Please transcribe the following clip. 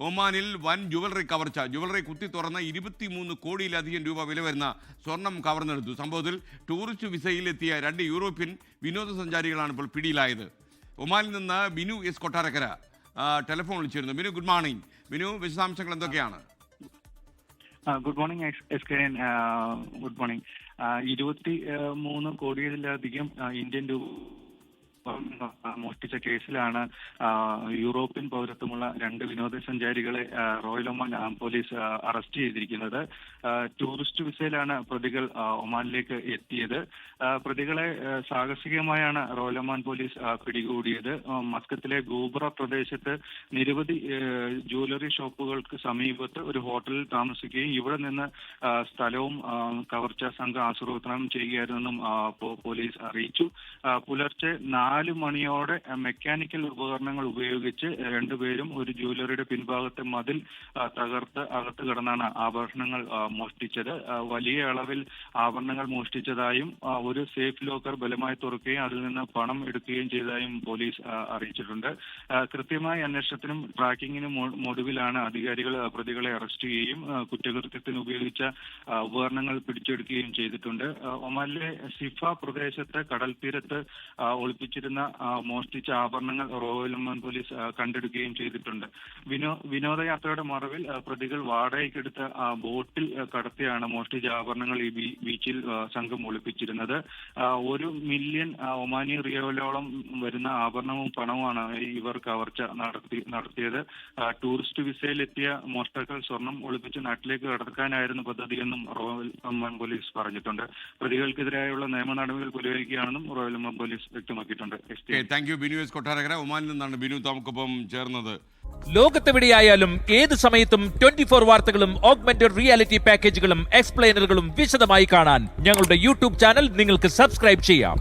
ഒമാനിൽ വൻ ജുവലറി കവർച്ച. ജുവലറി കുത്തി തുറന്ന 23 കോടിയിലധികം രൂപ വില വരുന്ന സ്വർണം കവർന്നെടുത്തു. സംഭവത്തിൽ ടൂറിസ്റ്റ് വിസയിലെത്തിയ 2 യൂറോപ്യൻ വിനോദസഞ്ചാരികളാണ് ഇപ്പോൾ പിടിയിലായത്. ഒമാനിൽ നിന്ന് ബിനു എസ് കൊട്ടാരക്കര ടെലിഫോൺ വിളിച്ചിരുന്നു. Binu, good morning. ബിനു, വിശദാംശങ്ങൾ എന്തൊക്കെയാണ്? Good morning SKN. Good morning. 23 കോടിയിലധികം ഇന്ത്യൻ രൂപ മോഷ്ടിച്ച കേസിലാണ് യൂറോപ്യൻ പൗരത്വമുള്ള 2 വിനോദസഞ്ചാരികളെ റോയൽ ഒമാൻ പോലീസ് അറസ്റ്റ് ചെയ്തിരിക്കുന്നത്. ടൂറിസ്റ്റ് വിസയിലാണ് പ്രതികൾ ഒമാനിലേക്ക് എത്തിയത്. പ്രതികളെ സാഹസികമായാണ് റോയൽ ഒമാൻ പോലീസ് പിടികൂടിയത്. മസ്കത്തിലെ ഗൂബ്ര പ്രദേശത്ത് നിരവധി ജ്വല്ലറി ഷോപ്പുകൾക്ക് സമീപത്ത് ഒരു ഹോട്ടലിൽ താമസിക്കുകയും ഇവിടെ നിന്ന് സ്ഥലവും കവർച്ചാ സംഘം ആസൂത്രണം ചെയ്യുകയായിരുന്നെന്നും പോലീസ് അറിയിച്ചു. പുലർച്ചെ 4 മണിയോടെ മെക്കാനിക്കൽ ഉപകരണങ്ങൾ ഉപയോഗിച്ച് 2 പേരും ഒരു ജ്വല്ലറിയുടെ പിൻഭാഗത്തെ മതിൽ തകർത്ത് അകത്ത് കിടന്നാണ് ആഭരണങ്ങൾ മോഷ്ടിച്ചത്. വലിയ അളവിൽ ആഭരണങ്ങൾ മോഷ്ടിച്ചതായും ഒരു സേഫ് ലോക്കർ ബലമായി തുറക്കുകയും അതിൽ നിന്ന് പണം എടുക്കുകയും ചെയ്തതായും പോലീസ് അറിയിച്ചിട്ടുണ്ട്. കൃത്യമായ അന്വേഷണത്തിനും ട്രാക്കിങ്ങിനും ഒടുവിലാണ് അധികാരികൾ പ്രതികളെ അറസ്റ്റ് ചെയ്യുകയും കുറ്റകൃത്യത്തിന് ഉപയോഗിച്ച ഉപകരണങ്ങൾ പിടിച്ചെടുക്കുകയും ചെയ്തിട്ടുണ്ട്. ഒമാനിലെ സിഫ പ്രദേശത്ത് കടൽ തീരത്ത് ഒളിപ്പിച്ചിരുന്ന മോഷ്ടിച്ച ആഭരണങ്ങൾ റോയൽ ഒമാൻ പോലീസ് കണ്ടെടുക്കുകയും ചെയ്തിട്ടുണ്ട്. വിനോദയാത്രയുടെ മറവിൽ പ്രതികൾ വാടകയ്ക്കെടുത്ത ബോട്ടിൽ കടത്തിയാണ് മോഷ്ടിച്ച ആഭരണങ്ങൾ ഈ ബീച്ചിൽ സംഘം ഒളിപ്പിച്ചിരുന്നത്. 1 മില്യൺ ഒമാനി റിയാലോളം വരുന്ന ആഭരണവും പണവുമാണ് ഇവർ കവർച്ച നടത്തിയത്. ടൂറിസ്റ്റ് വിസയിലെത്തിയ മോഷ്ടാക്കൾ സ്വർണം ഒളിപ്പിച്ച് നാട്ടിലേക്ക് കടക്കാനായിരുന്നു പദ്ധതിയെന്നും റോയൽ ഒമാൻ പോലീസ് പറഞ്ഞിട്ടുണ്ട്. പ്രതികൾക്കെതിരായുള്ള നിയമ നടപടികൾ പുരോഗമിക്കുകയാണെന്നും റോയൽ ഒമാൻ പോലീസ് വ്യക്തമാക്കിയിട്ടുണ്ട്. Thank you. Binu S Kottarakkara ഒമാനിൽ നിന്നാണ് ബിനു നമുക്കൊപ്പം ചേർന്നത്. ലോകത്തെവിടെയായാലും ഏത് സമയത്തും 24 വാർത്തകളും ഓഗ്മെന്റഡ് റിയാലിറ്റി പാക്കേജുകളും എക്സ്പ്ലെയിനറുകളും വിശദമായി കാണാൻ ഞങ്ങളുടെ യൂട്യൂബ് ചാനൽ നിങ്ങൾക്ക് സബ്സ്ക്രൈബ് ചെയ്യാം.